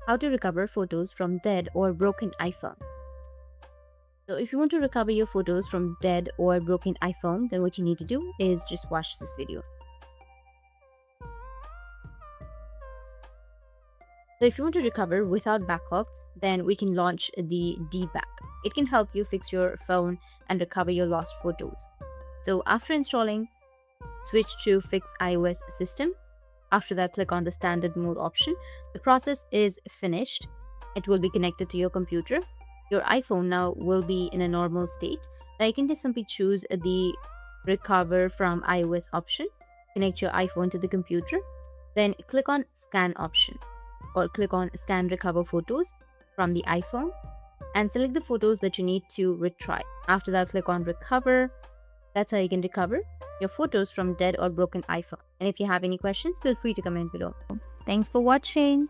How to recover photos from dead or broken iPhone. So if you want to recover your photos from dead or broken iPhone, then what you need to do is just watch this video. So if you want to recover without backup, then we can launch the dback. It can help you fix your phone and recover your lost photos. So after installing, switch to Fix iOS system. After that, click on the standard mode option. The process is finished. It will be connected to your computer. Your iPhone now will be in a normal state. Now you can just simply choose the recover from iOS option. Connect your iPhone to the computer. Then click on scan option or click on scan recover photos from the iPhone and select the photos that you need to retry. After that, click on recover. That's how you can recover your photos from dead or broken iPhone. And if you have any questions, feel free to comment below. Thanks for watching.